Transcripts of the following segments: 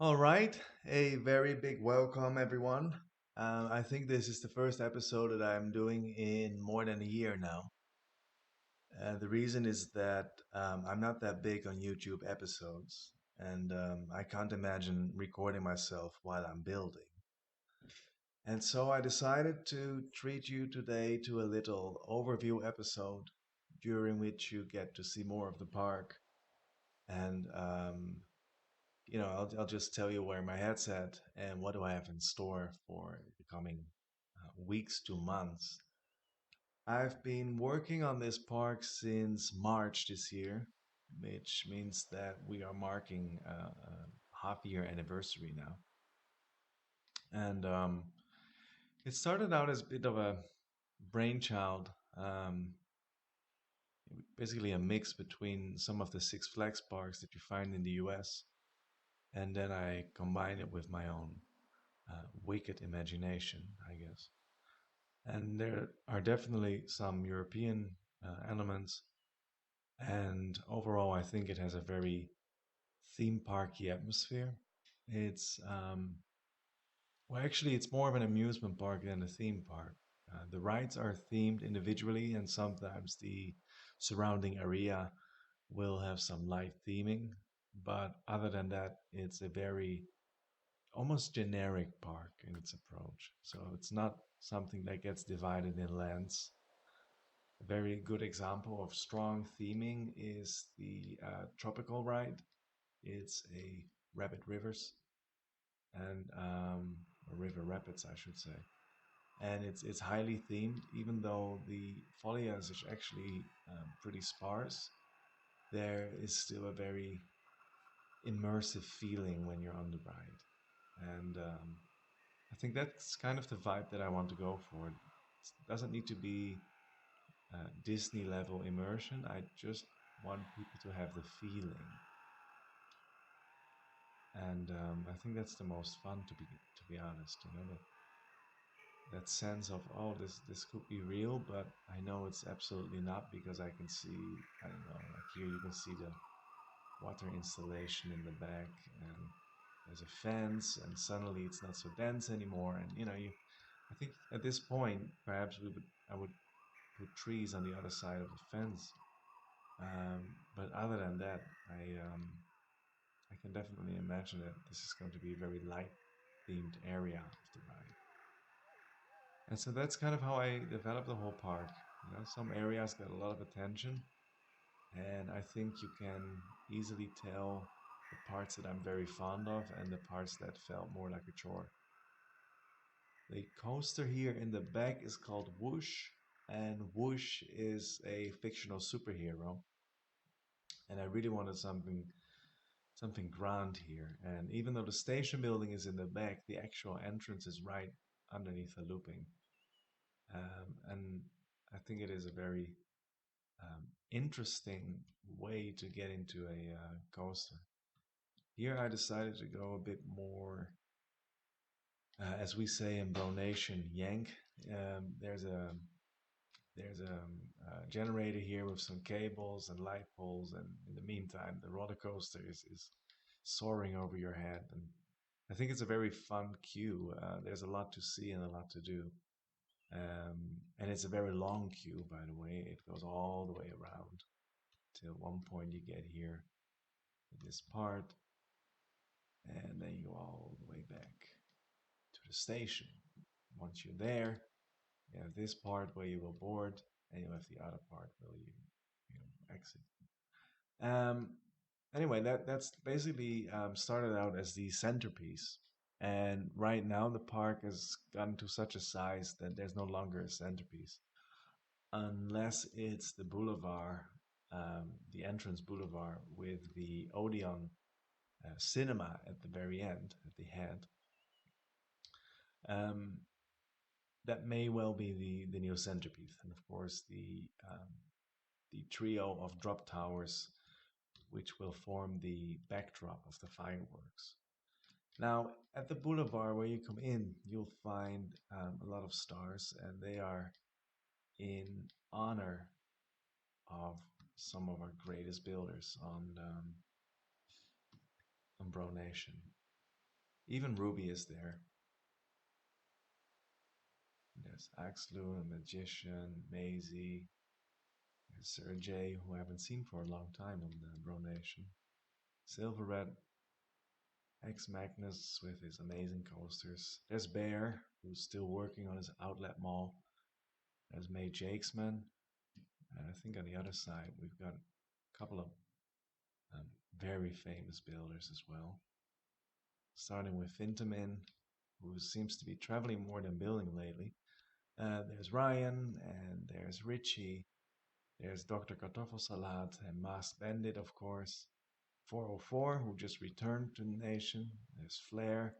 All right, a very big welcome, everyone. I think this is the first episode that I'm doing in more than a year now. The reason is that I'm not that big on YouTube episodes, and I can't imagine recording myself while I'm building. And so I decided to treat you today to a little overview episode during which you get to see more of the park and I'll just tell you where my head's at and what do I have in store for the coming weeks to months. I've been working on this park since March this year, which means that we are marking a half year anniversary now. And it started out as a bit of a brainchild, basically a mix between some of the Six Flags parks that you find in the US. And then I combined it with my own wicked imagination, I guess. And there are definitely some European elements. And overall, I think it has a very theme parky atmosphere. It's well, actually, it's more of an amusement park than a theme park. The rides are themed individually, and sometimes the surrounding area will have some light theming. But other than that, it's a very almost generic park in its approach. So it's not something that gets divided in lands. A very good example of strong theming is the tropical ride. It's a Rabbit Rivers and or River Rapids, I should say. And it's highly themed, even though the foliage is actually pretty sparse. There is still a very immersive feeling when you're on the ride, and I think that's kind of the vibe that I want to go for. It doesn't need to be Disney level immersion. I just want people to have the feeling, and I think that's the most fun to be honest. That sense of this could be real, but I know it's absolutely not because I can see I don't know like here you can see the water installation in the back and there's a fence and suddenly it's not so dense anymore and you I think at this point perhaps I would put trees on the other side of the fence. But other than that, I can definitely imagine that this is going to be a very light themed area of the ride. And so that's kind of how I developed the whole park. Some areas get a lot of attention, and I think you can easily tell the parts that I'm very fond of and the parts that felt more like a chore. The coaster here in the back is called Whoosh, and Whoosh is a fictional superhero. And I really wanted something grand here. And even though the station building is in the back, the actual entrance is right underneath the looping. And I think it is a very interesting way to get into a coaster. Here I decided to go a bit more, as we say in Bro Nation, yank. There's a generator here with some cables and light poles, and in the meantime, the roller coaster is soaring over your head. And I think it's a very fun queue. There's a lot to see and a lot to do. And it's a very long queue, by the way. It goes all the way around till one point you get here at this part, and then you go all the way back to the station. Once you're there, you have this part where you will board, and you have the other part where you exit. Um, anyway, that's basically started out as the centerpiece, and right now the park has gotten to such a size that there's no longer a centerpiece, unless it's the boulevard, the entrance boulevard with the Odeon cinema at the very end, at the head. Um, that may well be the new centerpiece, and of course the trio of drop towers, which will form the backdrop of the fireworks. Now, at the boulevard where you come in, you'll find a lot of stars, and they are in honor of some of our greatest builders on Bro Nation. Even Ruby is there. There's Axlu, a magician, Maisie, there's Sergey, who I haven't seen for a long time on the Bro Nation. Silver Red, Ex Magnus with his amazing coasters. There's Bear, who's still working on his outlet mall. There's May Jakesman. And I think on the other side, we've got a couple of um, very famous builders as well. Starting with Fintamin, who seems to be traveling more than building lately. There's Ryan, and there's Richie. There's Dr. Kartoffelsalat and Masked Bandit, of course. 404, who just returned to the nation. There's Flair,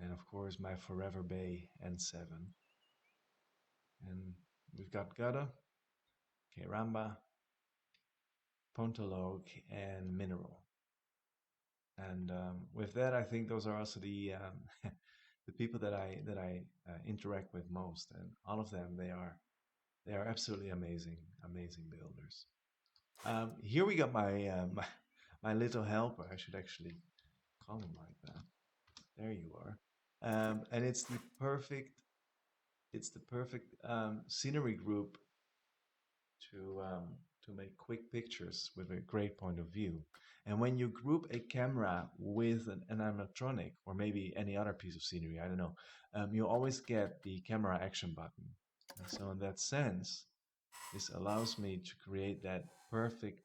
and of course my Forever Bay N7. And we've got Gutta, Keramba, Pontolog, and Mineral. And with that, I think those are also the the people that I interact with most, and all of them they are absolutely amazing, amazing builders. Here we got my little helper. I should actually call him like that. There you are. And it's the perfect scenery group to make quick pictures with a great point of view. And when you group a camera with an animatronic or maybe any other piece of scenery, I don't know, you always get the camera action button. And so in that sense, this allows me to create that perfect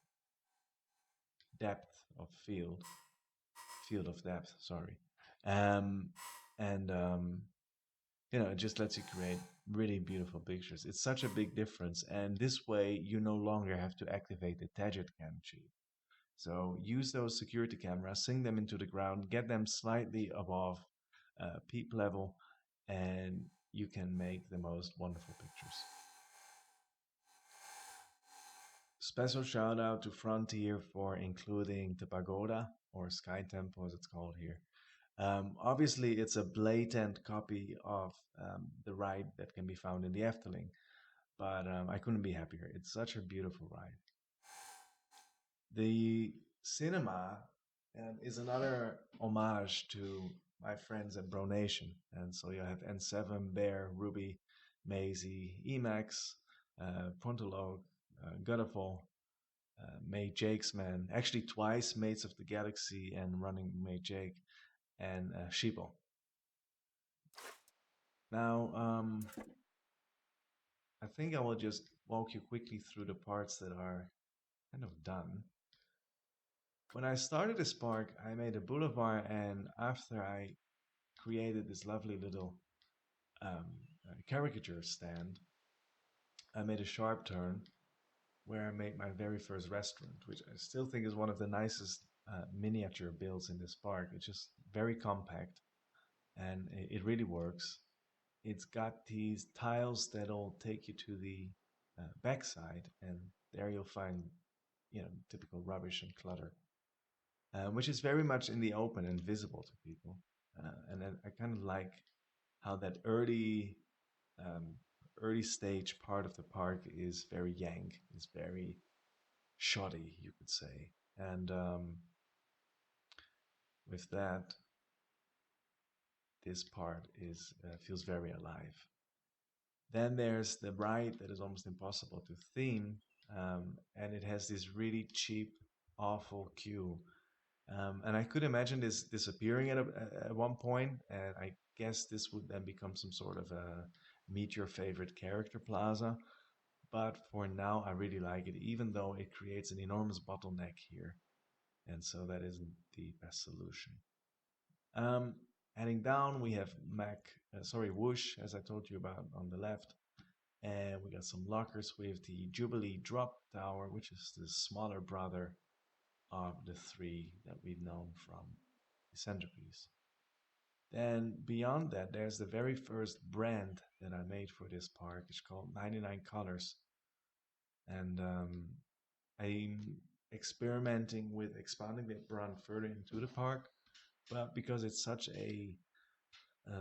depth of field of depth, sorry. Um, and it just lets you create really beautiful pictures. It's such a big difference, and this way you no longer have to activate the Tagit cam sheet. So use those security cameras, sink them into the ground, get them slightly above peep level, and you can make the most wonderful pictures. Special shout out to Frontier for including the pagoda, or Sky Temple as it's called here. Obviously, it's a blatant copy of the ride that can be found in the Efteling, but I couldn't be happier. It's such a beautiful ride. The cinema is another homage to my friends at Bronation. And so you have N7, Bear, Ruby, Maisie, Emacs, Pontolog, Godfall, May Jakesman, actually twice Mates of the Galaxy and Running May Jake, and Sheeple. Now, I think I will just walk you quickly through the parts that are kind of done. When I started this park, I made a boulevard, and after I created this lovely little caricature stand, I made a sharp turn where I made my very first restaurant, which I still think is one of the nicest miniature builds in this park. It's just very compact, and it really works. It's got these tiles that'll take you to the backside, and there you'll find, typical rubbish and clutter, which is very much in the open and visible to people. And I kind of like how that um, early stage part of the park is very yank, is very shoddy, you could say. And with that, this part is feels very alive. Then there's the ride that is almost impossible to theme, and it has this really cheap, awful queue. And I could imagine this disappearing at one point, and I guess this would then become some sort of a meet your favorite character plaza. But for now, I really like it, even though it creates an enormous bottleneck here. And so that isn't the best solution. Um, Heading down, we have Whoosh, as I told you about on the left. And we got some lockers with the Jubilee Drop Tower, which is the smaller brother of the three that we've known from the centerpiece. Then beyond that, there's the very first brand that I made for this park. It's called 99 Colors. And I'm experimenting with expanding that brand further into the park. But because it's such a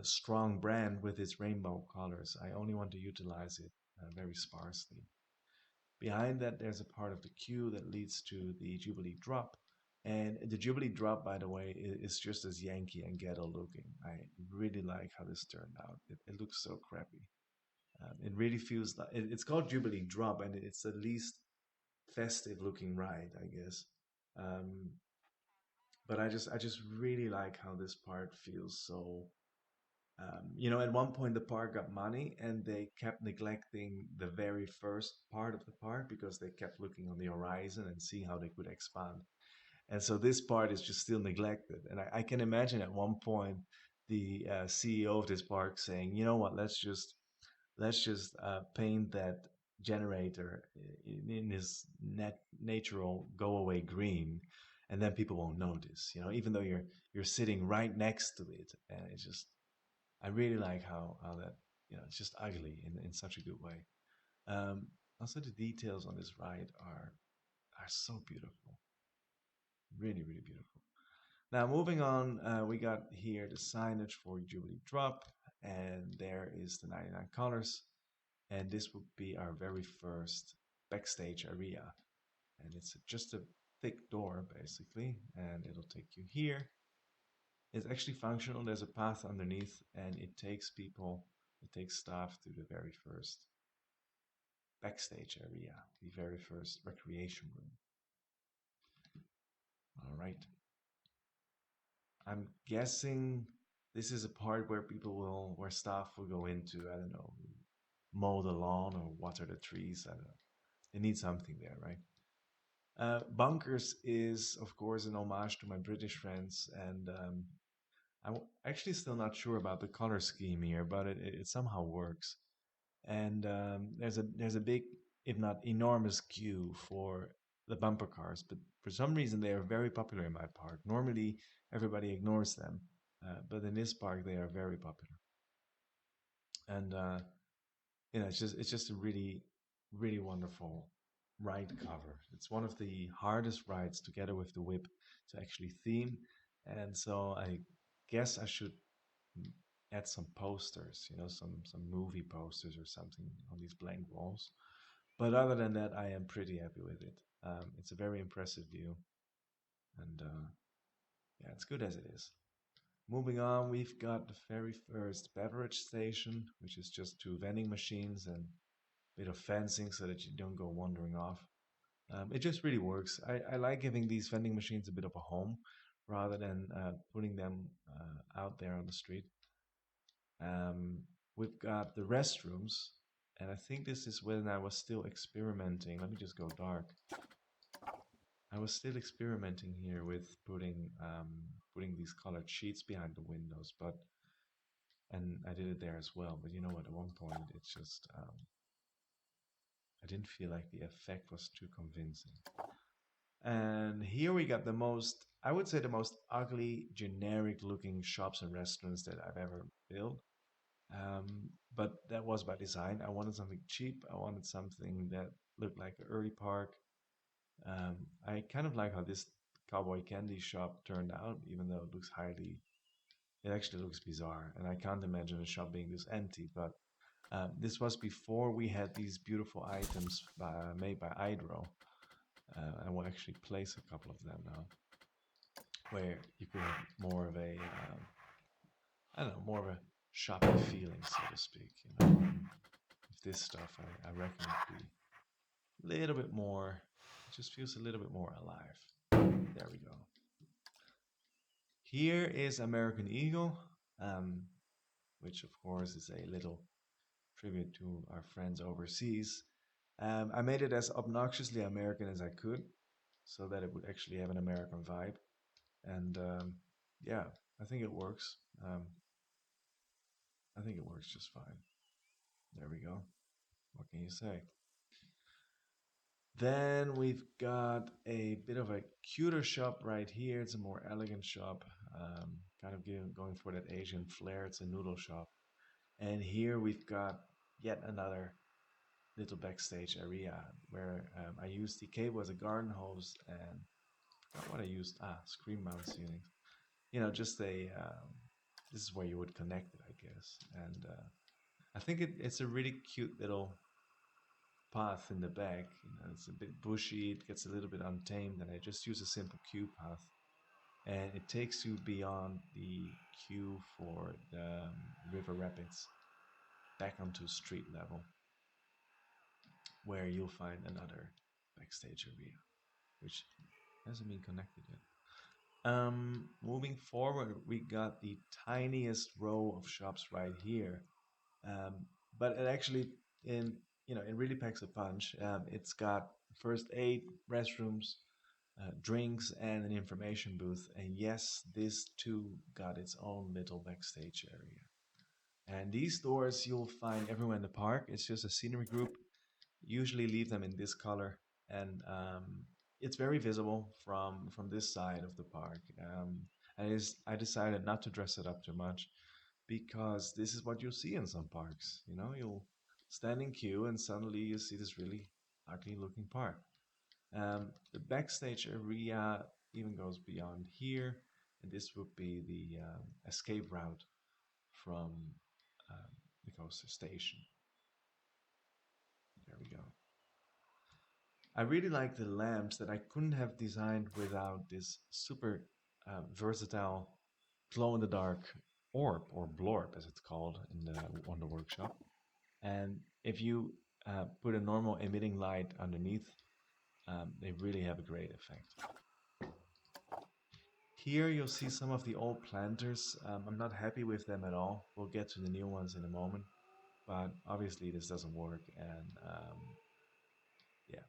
strong brand with its rainbow colors, I only want to utilize it very sparsely. Behind that, there's a part of the queue that leads to the Jubilee Drop, And the Jubilee drop, by the way, is just as Yankee and ghetto looking. I really like how this turned out. It looks so crappy. It really feels like it's called Jubilee drop, and it's the least festive looking ride, I guess. Um, but I just really like how this part feels so. At one point the park got money, and they kept neglecting the very first part of the park because they kept looking on the horizon and see how they could expand. And so this part is just still neglected. And I can imagine at one point the CEO of this park saying, "You know what? Let's just paint that generator in his natural go away green, and then people won't notice. Even though you're sitting right next to it, and it's just I really like how that it's just ugly in such a good way. Um, Also, the details on this ride are so beautiful, really really beautiful. Now, moving on, we got here the signage for Jubilee Drop, and there is the 99 colors. And this would be our very first backstage area. And it's just a thick door, basically, and it'll take you here. It's actually functional. There's a path underneath, and it takes staff to the very first backstage area, the very first recreation room. All right. I'm guessing this is a part where staff will go into, I don't know, mow the lawn or water the trees. I don't know. They need something there, right? Bunkers is, of course, an homage to my British friends, and I'm actually still not sure about the color scheme here, but it somehow works. And there's a big, if not enormous, queue for the bumper cars, but for some reason they are very popular in my park. Normally, everybody ignores them, but in this park they are very popular. And it's just a really really wonderful ride cover. It's one of the hardest rides together with the whip to actually theme, and so I guess I should add some posters, some movie posters or something on these blank walls. But other than that, I am pretty happy with it. It's a very impressive view, and yeah, it's good as it is. Moving on, we've got the very first beverage station, which is just two vending machines and bit of fencing so that you don't go wandering off. It just really works. I like giving these vending machines a bit of a home rather than putting them out there on the street. We've got the restrooms, and I think this is when I was still experimenting. Let me just go dark. I was still experimenting here with putting these colored sheets behind the windows, and I did it there as well. But you know what? At one point, it's just I didn't feel like the effect was too convincing. And here we got I would say, the most ugly, generic looking shops and restaurants that I've ever built. But that was by design. I wanted something cheap. I wanted something that looked like an early park. I kind of like how this cowboy candy shop turned out, even though it actually looks bizarre. And I can't imagine a shop being this empty. But this was before we had these beautiful items made by Hydro. I will actually place a couple of them now, where you could have more of a, I don't know, more of a shopping feeling, so to speak. With this stuff, I reckon it'd be a little bit more, it just feels a little bit more alive. There we go. Here is American Eagle, um, which of course is a little tribute to our friends overseas. I made it as obnoxiously American as I could, so that it would actually have an American vibe. And yeah, I think it works. I think it works just fine. There we go. What can you say? Then we've got a bit of a cuter shop right here. It's a more elegant shop, kind of going for that Asian flair. It's a noodle shop. And here we've got yet another little backstage area where I used the cable as a garden hose, and I forgot what I used. Screen mount ceilings. Just this is where you would connect it, I guess. And I think it's a really cute little path in the back. It's a bit bushy, it gets a little bit untamed, and I just use a simple queue path. And it takes you beyond the queue for the river rapids back onto street level, where you'll find another backstage area, which hasn't been connected yet. Moving forward, we got the tiniest row of shops right here, um, but it actually in it really packs a punch. It's got first aid, restrooms, drinks, and an information booth. And yes, this too got its own little backstage area. And these doors you'll find everywhere in the park. It's just a scenery group. Usually leave them in this color, and it's very visible from this side of the park. I decided not to dress it up too much because this is what you'll see in some parks. You'll stand in queue and suddenly you see this really ugly looking park. The backstage area even goes beyond here, and this would be the escape route from um, the coaster station. There we go. I really like the lamps that I couldn't have designed without this super versatile glow in the dark orb or blorb as it's called in the on the workshop. And if you put a normal emitting light underneath, they really have a great effect. Here you'll see some of the old planters. I'm not happy with them at all. We'll get to the new ones in a moment, but obviously this doesn't work. And yeah,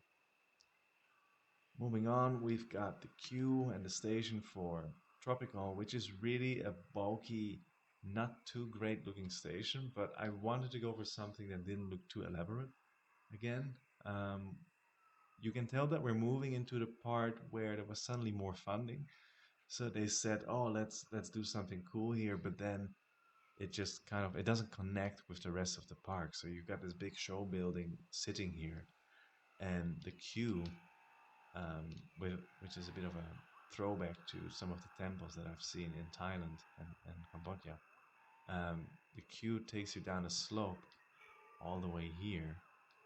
moving on, we've got the queue and the station for Tropical, which is really a bulky, not too great looking station, but I wanted to go for something that didn't look too elaborate. Again, um, you can tell that we're moving into the part where there was suddenly more funding. So they said, "Oh, let's do something cool here," but then it just kind of it doesn't connect with the rest of the park. So you've got this big show building sitting here, and the queue, which is a bit of a throwback to some of the temples that I've seen in Thailand and Cambodia. The queue takes you down a slope all the way here,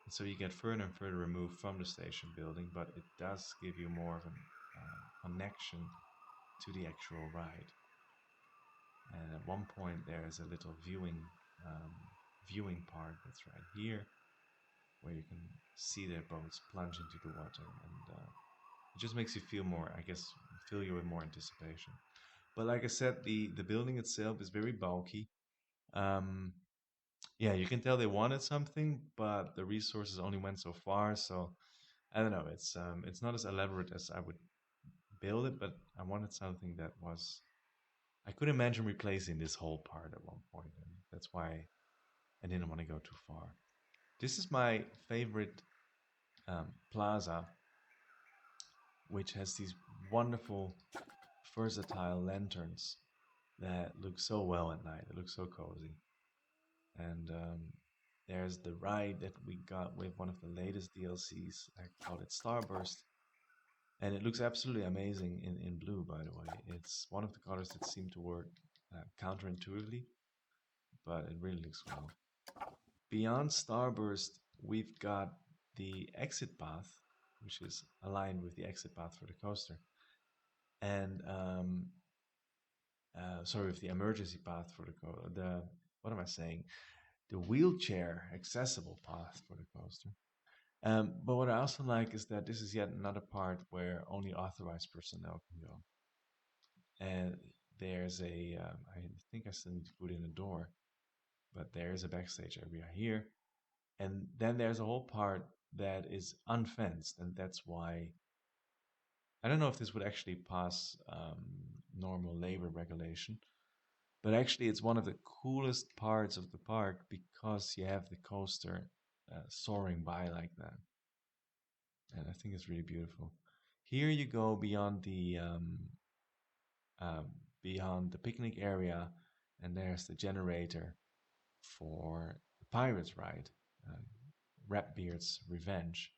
and so you get further and further removed from the station building, but it does give you more of a connection to the actual ride. And at one point, there's a little um, viewing part that's right here, where you can see their boats plunge into the water, and it just makes you feel more, I guess, fill you with more anticipation. But like I said, the building itself is very bulky. Um, yeah, you can tell they wanted something, but the resources only went so far. So I don't know. It's not as elaborate as I would build it, but I wanted something that was. I could imagine replacing this whole part at one point, and that's why I didn't want to go too far. This is my favorite plaza, which has these wonderful versatile lanterns that look so well at night. It looks so cozy. And there's the ride that we got with one of the latest DLCs. I called it Starburst. And it looks absolutely amazing in blue, by the way. It's one of the colors that seem to work counterintuitively, but it really looks well. Beyond Starburst, we've got the exit path, which is aligned with the exit path for the coaster. And sorry, with the emergency path for the what am I saying? The wheelchair accessible path for the coaster. But what I also like is that this is yet another part where only authorized personnel can go. And there's I think I still need to put in a door, but there's a backstage area here. And then there's a whole part that is unfenced, and that's why I don't know if this would actually pass normal labor regulation, but actually it's one of the coolest parts of the park because you have the coaster soaring by like that, and I think it's really beautiful. Here you go um, beyond the picnic area, and there's the generator for the Pirates ride, uh, Ratbeard's Revenge.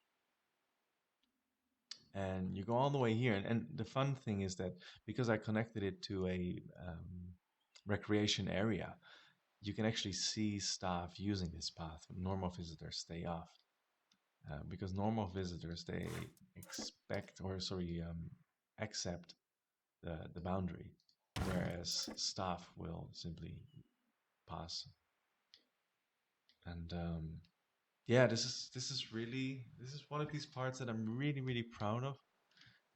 And you go all the way here. And the fun thing is that because I connected it to a recreation area, you can actually see staff using this path. Normal visitors stay off. because normal visitors they expect or sorry accept the boundary, whereas staff will simply pass. And yeah, this is one of these parts that I'm really proud of.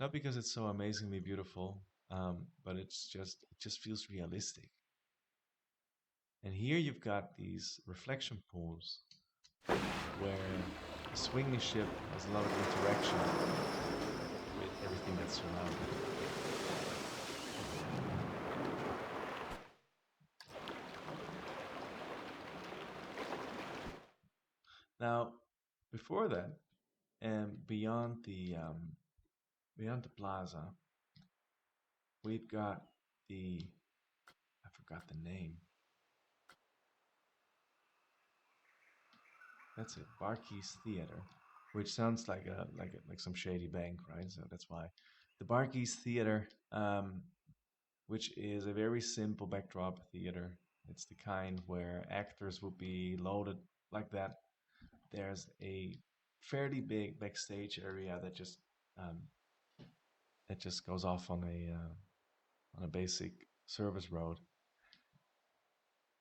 Not because it's so amazingly beautiful, but it just feels realistic. And here you've got these reflection pools where the swinging ship has a lot of interaction with everything that's surrounding it. Now, before that, and beyond the plaza, we've got the I forgot the name. That's it, Barkeys Theater, which sounds like like some shady bank, right? So that's why the Barkeys Theater, which is a very simple backdrop theater. It's the kind where actors would be loaded like that. There's a fairly big backstage area um, that just goes off on a basic service road,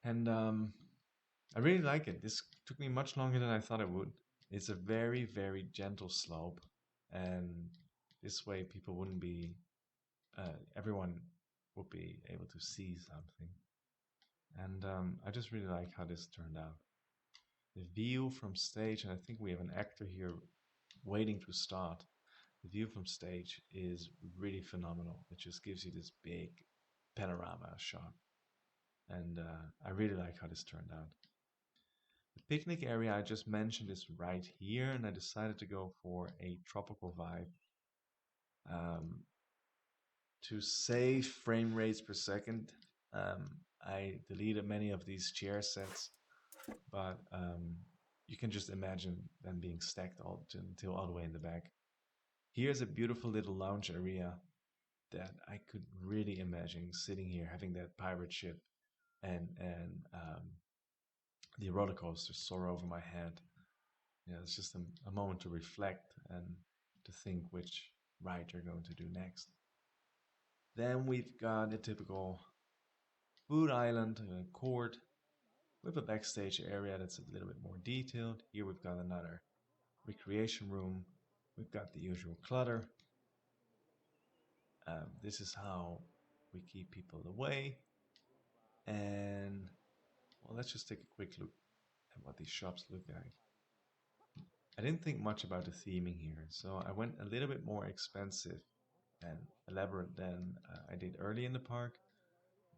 and I really like it. This took me much longer than I thought it would. It's a very gentle slope, and this way people wouldn't be, everyone would be able to see something. And I just really like how this turned out. The view from stage, and I think we have an actor here waiting to start. The view from stage is really phenomenal. It just gives you this big panorama shot, and I really like how this turned out. The picnic area I just mentioned is right here, and I decided to go for a tropical vibe. Um, to save frame rates per second, I deleted many of these chair sets, but you can just imagine them being stacked until all the way in the back. Here's a beautiful little lounge area that I could really imagine sitting here, having that pirate ship and the roller coaster soar over my head. Yeah, it's just a moment to reflect and to think which ride you're going to do next. Then we've got a typical food island court with a backstage area that's a little bit more detailed. Here we've got another recreation room. We've got the usual clutter. This is how we keep people away. And well, let's just take a quick look at what these shops look like. I didn't think much about the theming here, so I went a little bit more expensive and elaborate than I did early in the park,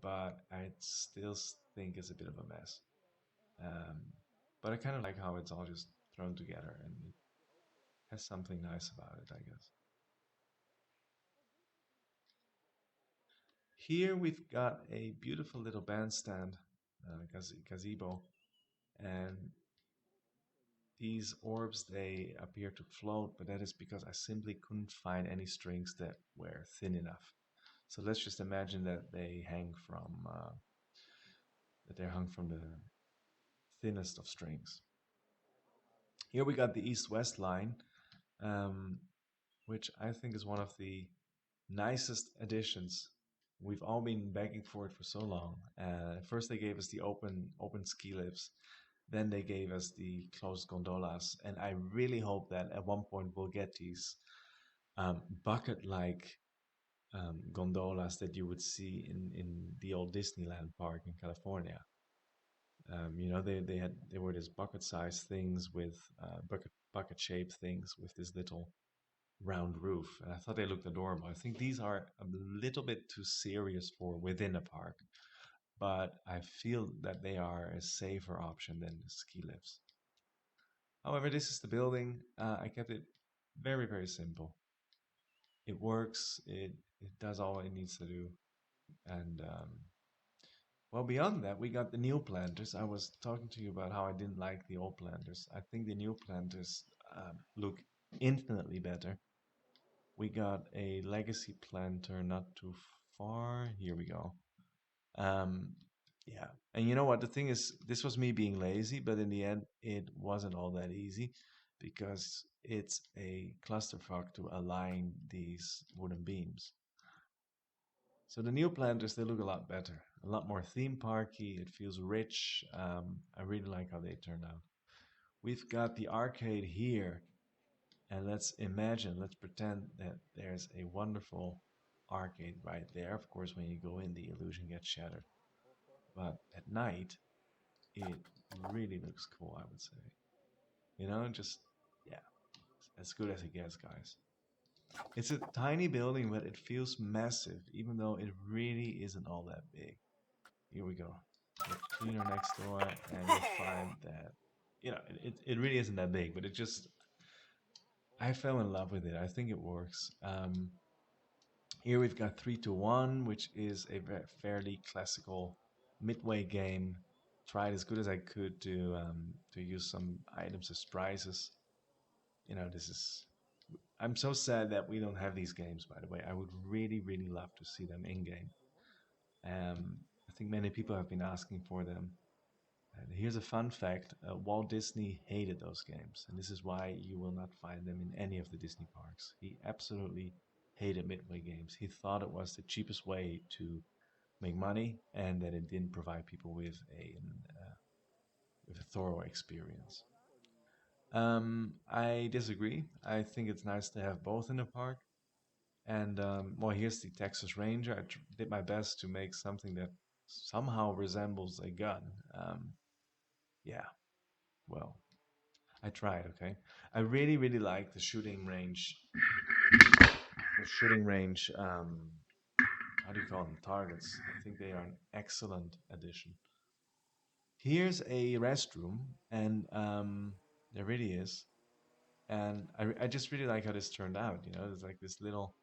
but I still think it's a bit of a mess. Um, but I kind of like how it's all just thrown together and it has something nice about it, I guess. Here we've got a beautiful little bandstand, gazebo, and these orbs they appear to float, but that is because I simply couldn't find any strings that were thin enough. So let's just imagine that they're hung from the thinnest of strings. Here we got the east-west line, um, which I think is one of the nicest additions. We've all been begging for it for so long. First, they gave us the open ski lifts. Then they gave us the closed gondolas, and I really hope that at one point we'll get these bucket-like gondolas that you would see in the old Disneyland park in California. They were these bucket-sized things with bucket shaped things with this little round roof, and I thought they looked adorable. I think these are a little bit too serious for within a park, but I feel that they are a safer option than the ski lifts. However, this is the building. I kept it very simple. It works. It does all it needs to do, and well, beyond that, we got the new planters. I was talking to you about how I didn't like the old planters. I think the new planters look infinitely better. We got a legacy planter not too far. Here we go. Um, yeah. And you know what? The thing is, this was me being lazy, but in the end, it wasn't all that easy because it's a clusterfuck to align these wooden beams. So the new planters, they look a lot better, a lot more theme parky. It feels rich. I really like how they turned out. We've got the arcade here, and let's pretend that there's a wonderful arcade right there. Of course, when you go in, the illusion gets shattered. But at night, it really looks cool, I would say. Just, yeah, as good as it gets, guys. It's a tiny building, but it feels massive, even though it really isn't all that big. Here we go. Look cleaner next door, and you'll find that, it really isn't that big, but I fell in love with it. I think it works. Here we've got 3-1, which is a fairly classical midway game. Tried as good as I could to use some items as prizes. This is. I'm so sad that we don't have these games. By the way, I would really, really love to see them in game. I think many people have been asking for them. And here's a fun fact: Walt Disney hated those games, and this is why you will not find them in any of the Disney parks. He absolutely hated midway games. He thought it was the cheapest way to make money, and that it didn't provide people with a thorough experience. I disagree. I think it's nice to have both in the park. And well, here's the Texas Ranger. I did my best to make something that somehow resembles a gun. Yeah, well, I tried. Okay, I really, really like the shooting range. The shooting range. How do you call them? Targets. I think they are an excellent addition. Here's a restroom, and there really is. And I just really like how this turned out. There's like this little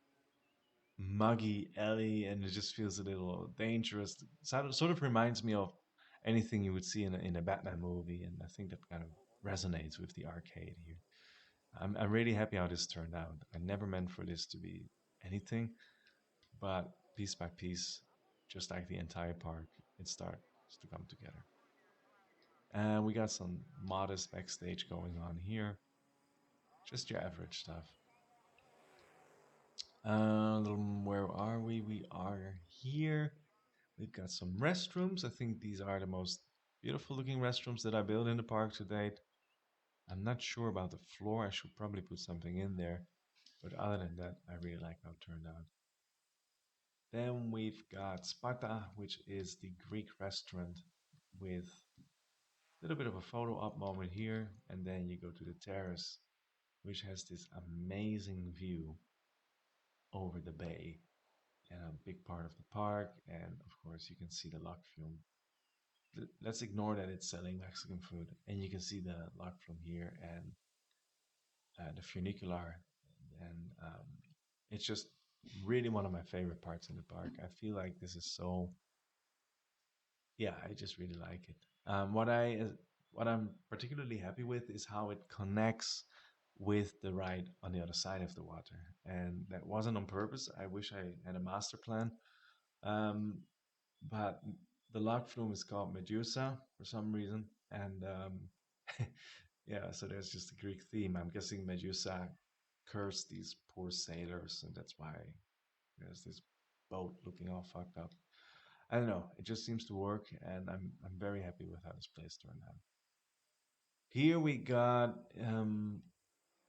muggy alley, and it just feels a little dangerous. Sort of reminds me of anything you would see in a Batman movie, and I think that kind of resonates with the arcade here. I'm really happy how this turned out. I never meant for this to be anything, but piece by piece, just like the entire park, it starts to come together. And we got some modest backstage going on here, just your average stuff. Where are we? We are here. We've got some restrooms. I think these are the most beautiful looking restrooms that I built in the park to date. I'm not sure about the floor. I should probably put something in there. But other than that, I really like how it turned out. Then we've got Sparta, which is the Greek restaurant with a little bit of a photo op moment here. And then you go to the terrace, which has this amazing view over the bay and a big part of the park. And of course, you can see the lock flume. Let's ignore that it's selling Mexican food, and you can see the lock flume here and the funicular, and it's just really one of my favorite parts in the park. I feel like this is so, yeah, I just really like it. What I'm particularly happy with is how it connects with the ride on the other side of the water, and that wasn't on purpose. I wish I had a master plan. Um, but the lock flume is called Medusa for some reason, and yeah, so there's just a Greek theme. I'm guessing Medusa cursed these poor sailors, and that's why there's this boat looking all fucked up. I don't know. It just seems to work, and I'm very happy with how this place turned out. Here we got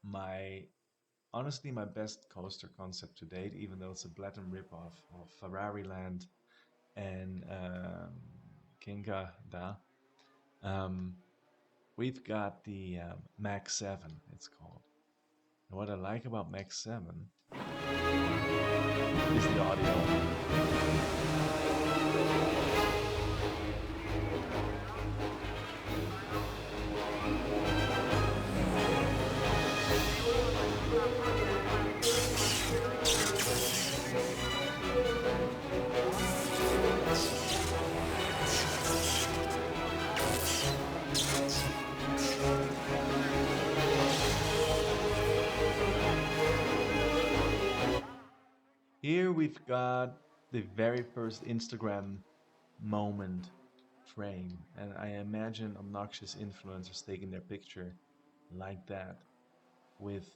my honestly my best coaster concept to date, even though it's a blatant ripoff of Ferrari Land and Kinga Da. Um, we've got the Max 7, it's called. And what I like about Max 7 is the audio. Here we've got the very first Instagram moment frame, and I imagine obnoxious influencers taking their picture like that. with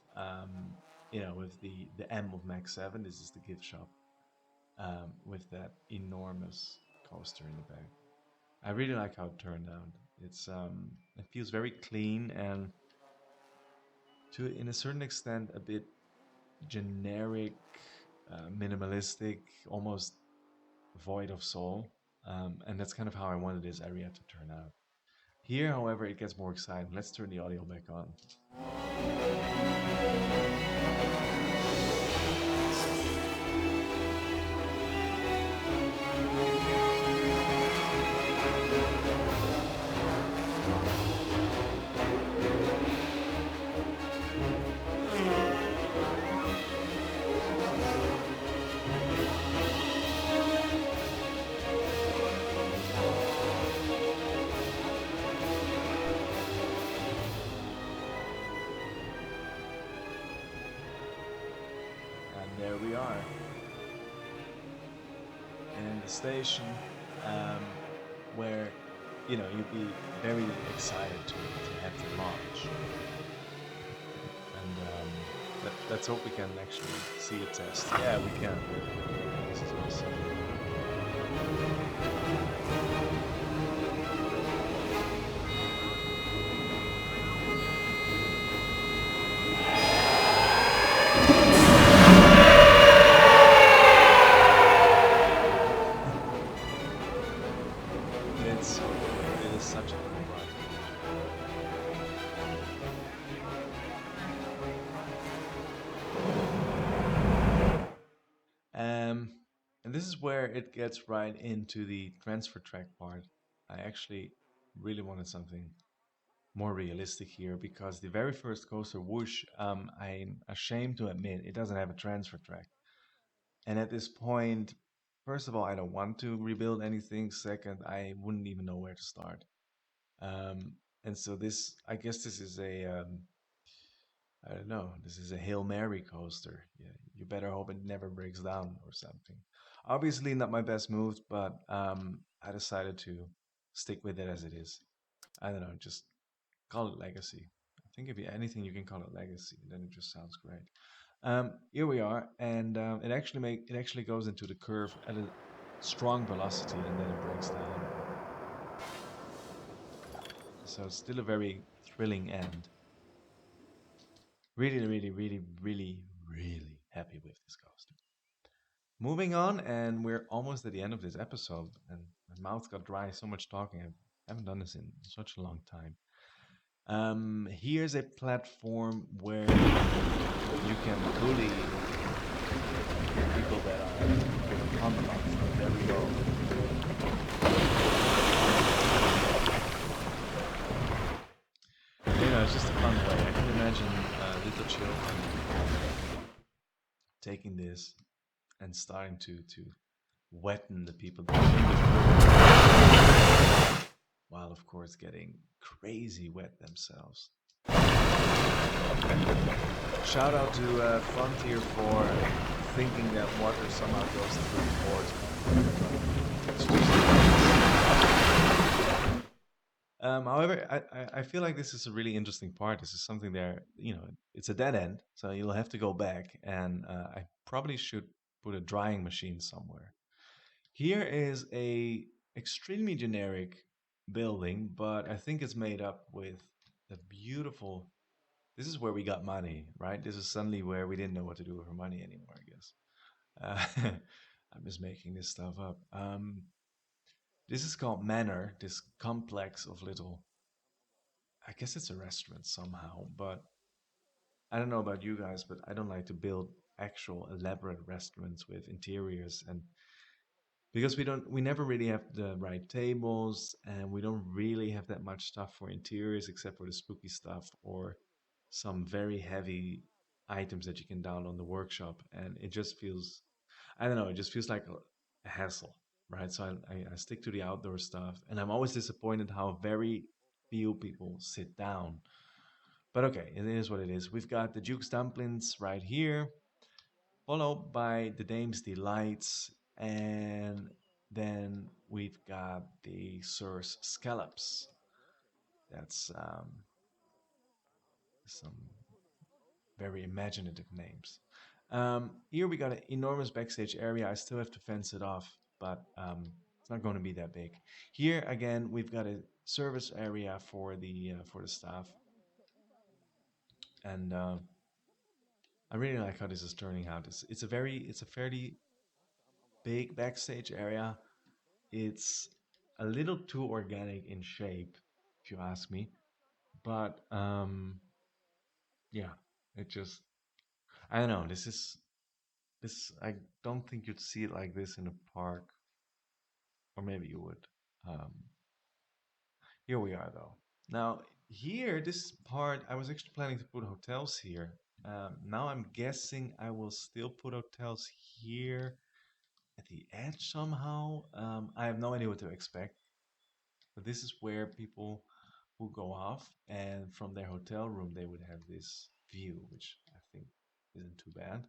with the M of Max 7. This is the gift shop, with that enormous coaster in the back. I really like how it turned out. It feels very clean and, to in a certain extent, a bit generic, minimalistic, almost void of soul. And that's kind of how I wanted this area to turn out. Here, however, it gets more exciting. Let's turn the audio back on. And there we are in the station, um, where you'd be very excited to have the launch. And let's hope we can actually see a test. Yeah, we can. This is awesome. It is such a cool ride. And this is where it gets right into the transfer track part. I actually really wanted something more realistic here, because the very first coaster, Whoosh, I'm ashamed to admit it doesn't have a transfer track. And at this point, first of all, I don't want to rebuild anything. Second, I wouldn't even know where to start. Um, and so I guess this is I don't know, this is a Hail Mary coaster. Yeah, you better hope it never breaks down or something. Obviously, not my best move, but I decided to stick with it as it is. I don't know, just call it legacy. I think if you anything, you can call it legacy. Then it just sounds great. Here we are, and it actually goes into the curve at a strong velocity, and then it breaks down. So it's still a very thrilling end. Really, really, really, really, really happy with this coaster. Moving on, and we're almost at the end of this episode, and my mouth got dry. So much talking. I haven't done this in such a long time. Here's a platform where you can bully people that are on the platform. There we go. It's just a fun way. I can imagine little children taking this and starting to wetten the people that are in the pool, while of course getting crazy wet themselves. Shout out to Frontier for thinking that water somehow goes through the boards. However, I feel like this is a really interesting part. This is something there, it's a dead end, so you'll have to go back, and I probably should put a drying machine somewhere. Here is a extremely generic building, but I think it's made up with the beautiful. This is where we got money, right? This is suddenly where we didn't know what to do with our money anymore, I guess. I'm just making this stuff up. This is called Manor, this complex of little. I guess it's a restaurant somehow, but I don't know about you guys, but I don't like to build actual elaborate restaurants with interiors, and because we never really have the right tables, and we don't really have that much stuff for interiors except for the spooky stuff or some very heavy items that you can download on the workshop, and it just feels, I don't know, it just feels like a hassle, right? So I stick to the outdoor stuff, and I'm always disappointed how very few people sit down. But okay, it is what it is. We've got the Duke's Dumplings right here, followed by the Dame's Delights, and then we've got the Sir's Scallops. That's some very imaginative names. Here we got an enormous backstage area. I still have to fence it off, but it's not going to be that big. Here again, we've got a service area for the staff, and I really like how this is turning out. It's a fairly big backstage area. It's a little too organic in shape, if you ask me. But yeah, it just I don't know. This I don't think you'd see it like this in a park, or maybe you would. Um, Here we are though. Now here, this part, I was actually planning to put hotels here. Now I'm guessing I will still put hotels here at the edge somehow. I have no idea what to expect, but this is where people will go off, and from their hotel room they would have this view, which I think isn't too bad.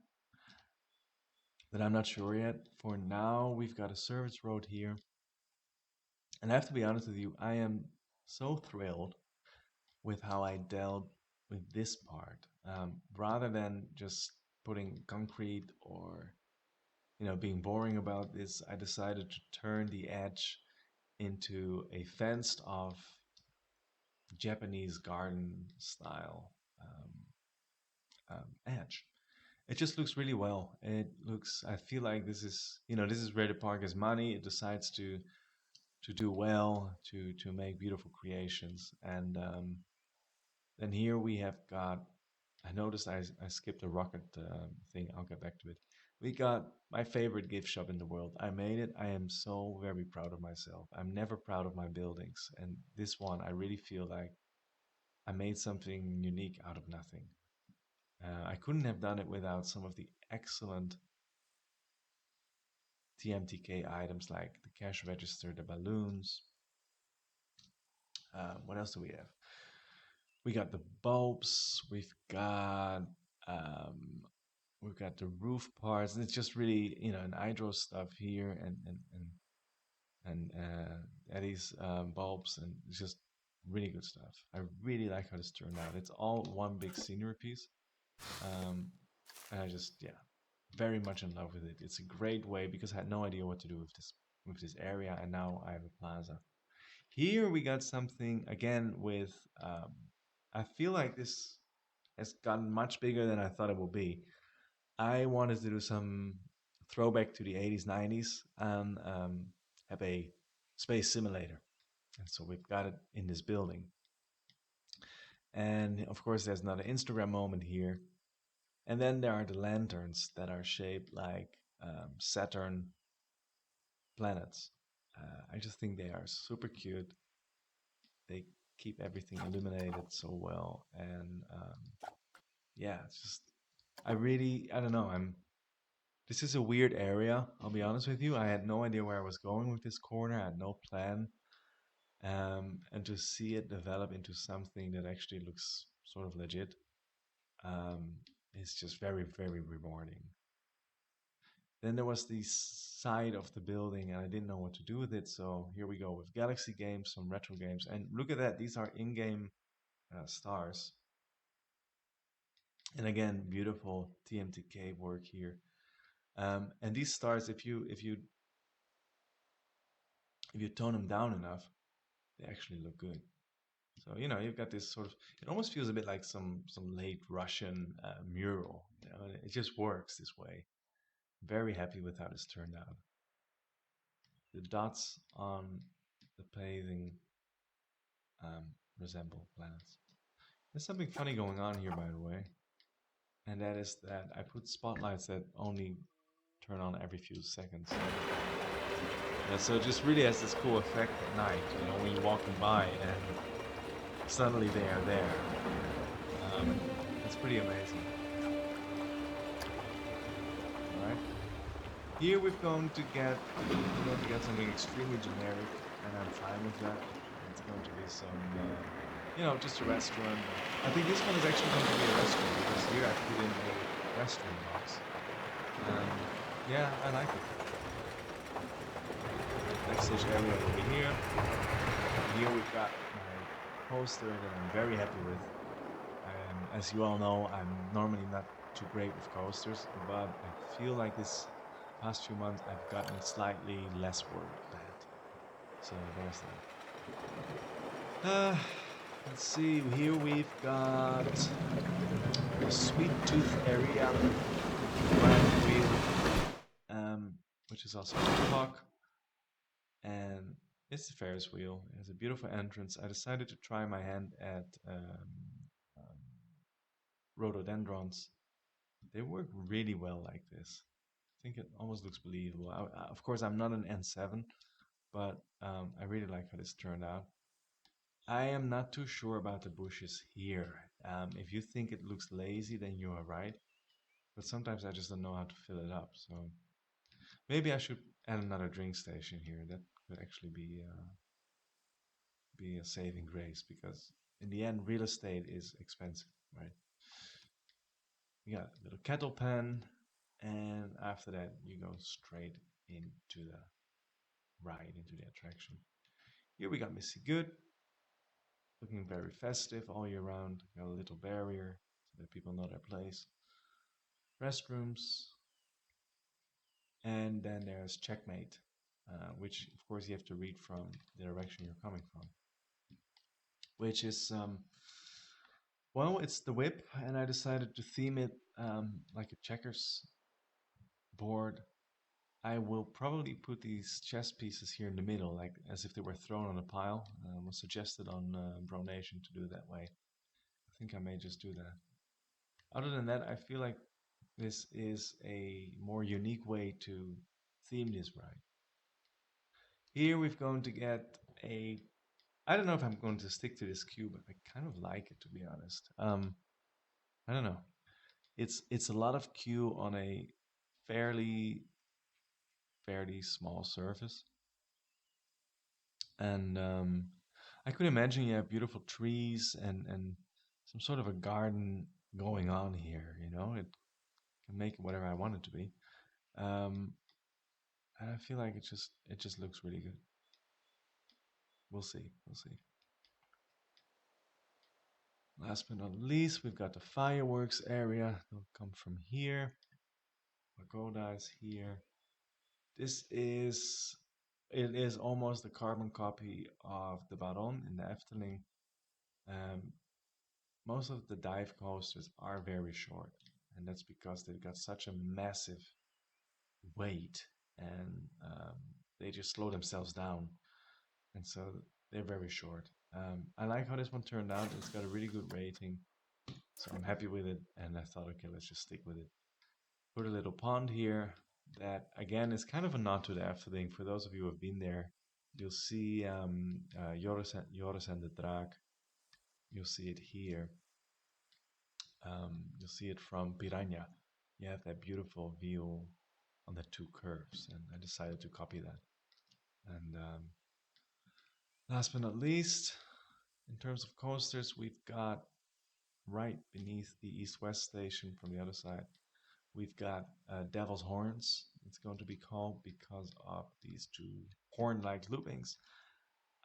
But I'm not sure yet. For now, we've got a service road here, and I have to be honest with you, I am so thrilled with how I dealt with this part, rather than just putting concrete or being boring about this. I decided to turn the edge into a fenced off Japanese garden style edge. It just looks really well. It looks. I feel like this is where the park has money. It decides to do well, to make beautiful creations, and then here we have got. I noticed I skipped the rocket thing. I'll get back to it. We got my favorite gift shop in the world. I made it. I am so very proud of myself. I'm never proud of my buildings, and this one I really feel like I made something unique out of nothing. I couldn't have done it without some of the excellent TMTK items like the cash register, the balloons. What else do we have? We got the bulbs. Um, we've got the roof parts. And it's just really an hydro stuff here, and Eddie's bulbs, and it's just really good stuff. I really like how this turned out. It's all one big scenery piece. Um, and I just, yeah, very much in love with it. It's a great way because I had no idea what to do with this area, and now I have a plaza. Here we got something again with. I feel like this has gotten much bigger than I thought it would be. I wanted to do some throwback to the 80s, 90s, and have a space simulator, and so we've got it in this building. And of course, there's another Instagram moment here. And then there are the lanterns that are shaped like Saturn planets. I just think they are super cute. They keep everything illuminated so well, and yeah, it's just I don't know. This is a weird area. I'll be honest with you. I had no idea where I was going with this corner. I had no plan, and to see it develop into something that actually looks sort of legit, um, is just very, very rewarding. Then there was the side of the building, and I didn't know what to do with it. So here we go with Galaxy games, some retro games, and look at that. These are in-game stars, and again, beautiful TMTK work here. And these stars, if you tone them down enough, they actually look good. So you've got this sort of. It almost feels a bit like some late Russian mural. It just works this way. Very happy with how this turned out. The dots on the paving um, resemble planets. There's something funny going on here, by the way, and that is that I put spotlights that only turn on every few seconds. Yeah, so it just really has this cool effect at night, when you're walking by and suddenly they are there. It's pretty amazing. Alright. Here we're going to get something extremely generic, and I'm fine with that. It's going to be some, just a restaurant. I think this one is actually going to be a restaurant because here I put in a restaurant box. Yeah, I like it. Backstage area over here. And here we've got my poster that I'm very happy with. As you all know, I'm normally not too great with coasters, but I feel like this past few months I've gotten slightly less worried with that. So there's that. Let's see. Here we've got the Sweet Tooth area, Grand Wheel, which is also a clock, and it's the Ferris wheel. It has a beautiful entrance. I decided to try my hand at um, rhododendrons. They work really well like this. I think it almost looks believable. Of course, I'm not an N7, but I really like how this turned out. I am not too sure about the bushes here. If you think it looks lazy, then you are right. But sometimes I just don't know how to fill it up. So maybe I should add another drink station here. That could actually be a saving grace because in the end, real estate is expensive, right? You got a little kettle pan, and after that, you go straight into the ride, into the attraction. Here we got Missy Good, looking very festive all year round. Got a little barrier so that people know their place. Restrooms, and then there's Checkmate, which of course you have to read from the direction you're coming from, which is well, it's the whip, and I decided to theme it like a checkers board. I will probably put these chess pieces here in the middle, like as if they were thrown on a pile. Was suggested on Bronation to do it that way. I think I may just do that. Other than that, I feel like this is a more unique way to theme this ride. Here we're going to get a. I don't know if I'm going to stick to this cube, but I kind of like it to be honest. I don't know. It's a lot of queue on a fairly fairly small surface, and I could imagine you have beautiful trees and some sort of a garden going on here. You know, it can make it whatever I want it to be. Um, and I feel like it just looks really good. We'll see. We'll see. Last but not least, we've got the fireworks area. They'll come from here. Pagoda is here. This is it is almost a carbon copy of the Baron in the Efteling. Um, most of the dive coasters are very short, and that's because they've got such a massive weight, and they just slow themselves down, and so they're very short. I like how this one turned out. It's got a really good rating, so I'm happy with it. And I thought, okay, let's just stick with it. Put a little pond here that again is kind of a nod to the Efteling. For those of you who have been there, you'll see Joris and the Draak. You'll see it here. You'll see it from Piranha. You have that beautiful view on the two curves, and I decided to copy that. And last but not least, in terms of coasters, we've got right beneath the east-west station from the other side, we've got Devil's Horns. It's going to be called because of these two horn-like loopings.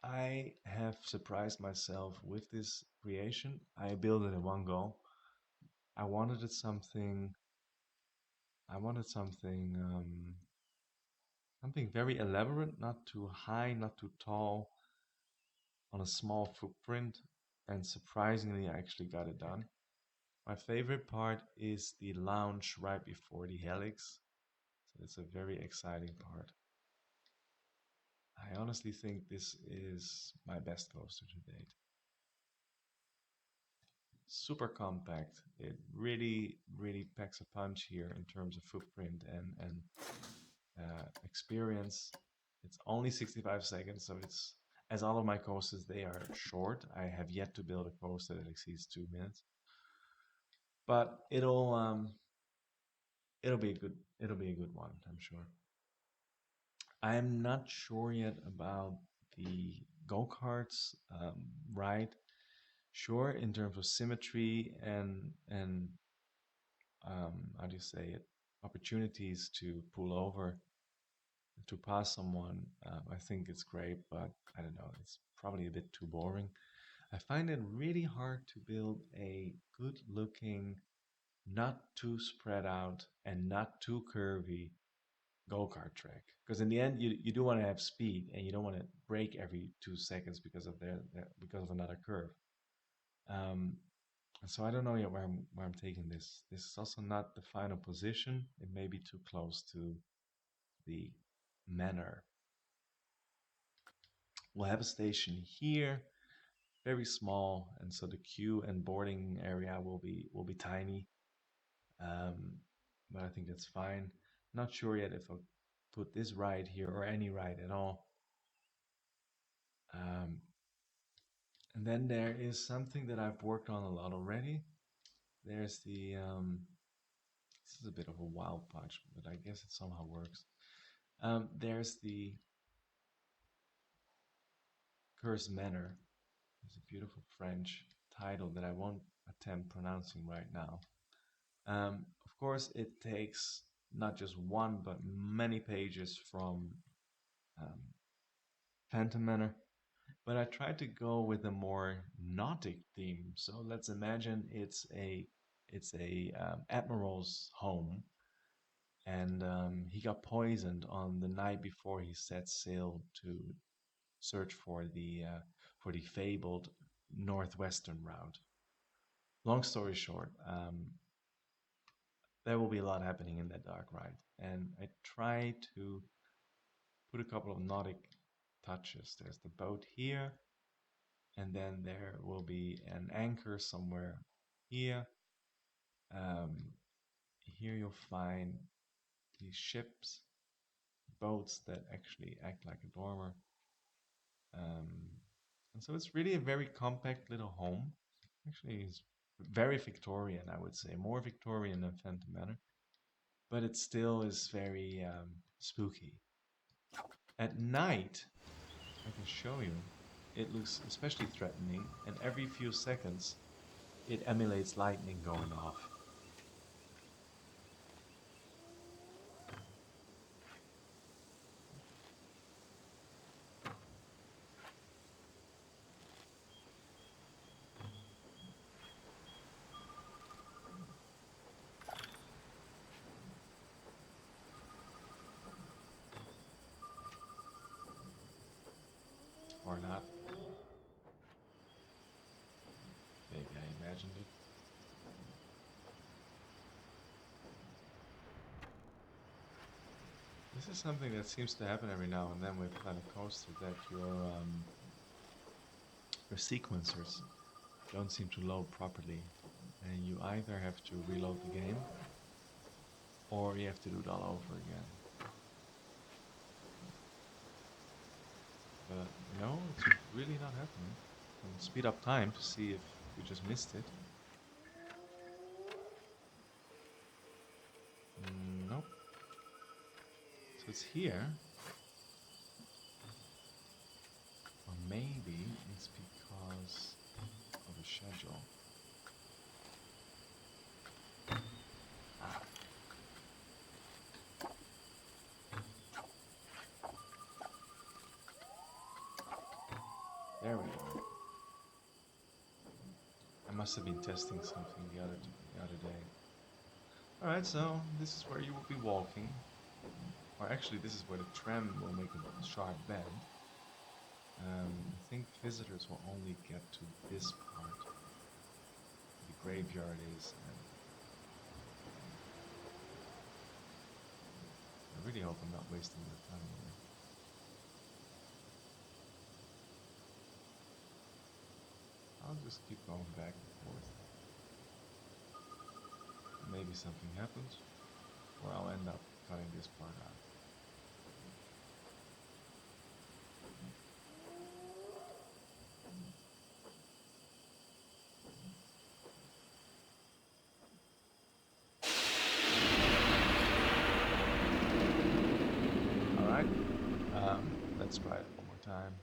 I have surprised myself with this creation. I built it in one go. I wanted it something. I wanted something very elaborate, not too high, not too tall, on a small footprint. And surprisingly, I actually got it done. My favorite part is the lounge right before the helix. So it's a very exciting part. I honestly think this is my best coaster to date. Super compact. It really, really packs a punch here in terms of footprint and experience. It's only 65 seconds, so it's as all of my coasters they are short. I have yet to build a coaster that exceeds 2 minutes, but it'll be a good one, I'm sure. I'm not sure yet about the go-karts ride. Sure, in terms of symmetry and how do you say it, opportunities to pull over, to pass someone, I think it's great, but I don't know, it's probably a bit too boring. I find it really hard to build a good looking, not too spread out and not too curvy go-kart track. Because in the end, you do want to have speed and you don't want to brake every 2 seconds because of because of another curve. Um, so I don't know yet where I'm taking this. This is also not the final position. It may be too close to the manor. We'll have a station here, very small, and so the queue and boarding area will be tiny. Um, but I think that's fine. Not sure yet if I'll put this ride here or any ride at all. Um, and then there is something that I've worked on a lot already. There's this is a bit of a wild patch, but I guess it somehow works. There's the Cursed Manor. It's a beautiful French title that I won't attempt pronouncing right now. Of course, it takes not just one, but many pages from um, Phantom Manor. But I tried to go with a more nautic theme. So let's imagine it's a admiral's home, and he got poisoned on the night before he set sail to search for the fabled northwestern route. Long story short, there will be a lot happening in that dark ride, and I try to put a couple of nautic touches. There's the boat here, and then there will be an anchor somewhere here. Um, Here you'll find these ships, boats that actually act like a dormer. Um, and so it's really a very compact little home. Actually, it's very Victorian, I would say, more Victorian than Phantom Manor, but it still is very spooky. At night, I can show you, it looks especially threatening, and every few seconds, it emulates lightning going off. Or not. Maybe I imagined it. This is something that seems to happen every now and then with PlanetCoaster, that your sequencers don't seem to load properly, and you either have to reload the game or you have to do it all over again. But no, it's really not happening. I'll speed up time to see if you just missed it. Nope. So it's here. Or maybe it's because of the schedule. There we go. I must have been testing something the other day. Alright, so this is where you will be walking. Or actually, this is where the tram will make a sharp bend. I think visitors will only get to this part. The graveyard is. And I really hope I'm not wasting your time here. I'll just keep going back and forth. Maybe something happens, or I'll end up cutting this part out. Alright, let's try it one more time.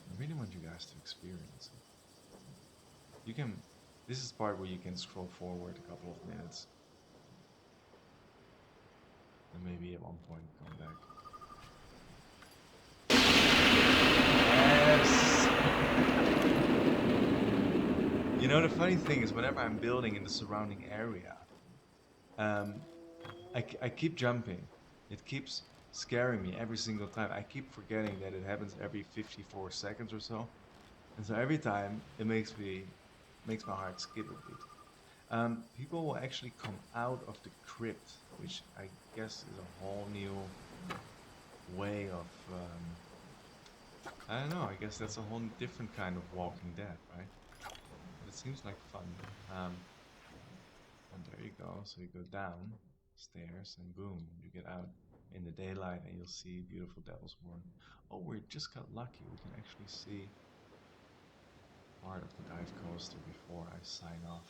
I really want you guys to experience it. You can, this is the part where you can scroll forward a couple of minutes. and maybe at one point come back. Yes! You know, the funny thing is, whenever I'm building in the surrounding area, um, I keep jumping. It keeps scaring me every single time. I keep forgetting that it happens every 54 seconds or so. And so every time it makes my heart skip a bit. People will actually come out of the crypt, which I guess is a whole new way of I don't know. I guess that's a whole different kind of Walking Dead, right? But it seems like fun. Um, and there you go. So you go down stairs, and boom, you get out in the daylight, and you'll see beautiful Devil's Horn. Oh, we just got lucky. We can actually see part of the dive coaster before I sign off.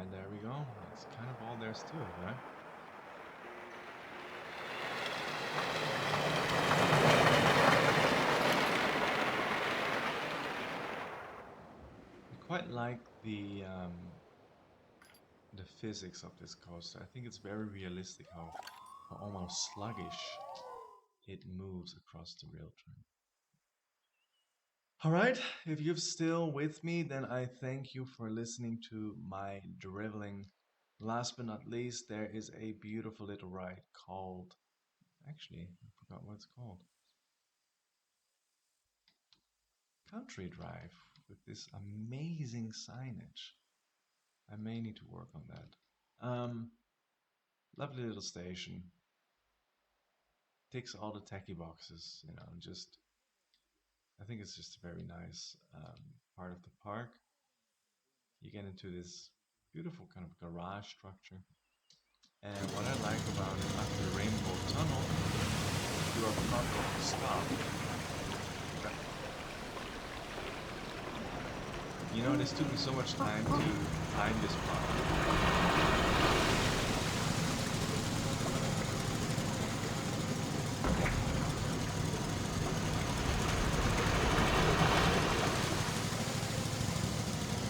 And there we go. That's kind of all there's to it, right? I quite like the physics of this coaster. I think it's very realistic how almost sluggish it moves across the rail train. All right, if you're still with me, then I thank you for listening to my driveling. Last but not least, there is a beautiful little ride called, actually, I forgot what it's called. Country Drive with this amazing signage. I may need to work on that. Lovely little station. Ticks all the tacky boxes, you know, just I think it's just a very nice part of the park. You get into this beautiful kind of garage structure. And what I like about it, after the Rainbow Tunnel, you are prompted to stop. You know, this took me so much time to time this part.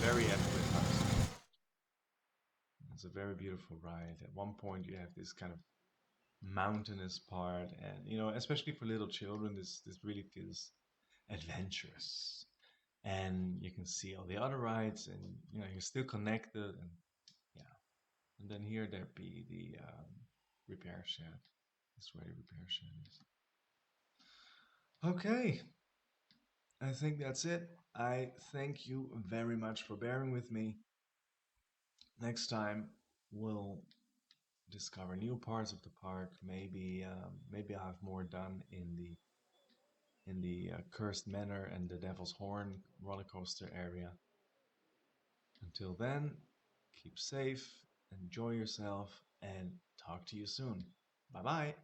Very adequate house. It's a very beautiful ride. At one point, you have this kind of mountainous part, and you know, especially for little children, this really feels adventurous. And you can see all the other rides, and you know, you're still connected, and yeah. And then here there be the repair shed. This way, the repair shed is. Okay, I think that's it. I thank you very much for bearing with me. Next time, we'll discover new parts of the park. Maybe I'll have more done in the Cursed Manor and the Devil's Horn roller coaster area. Until then, keep safe, enjoy yourself, and talk to you soon. Bye bye.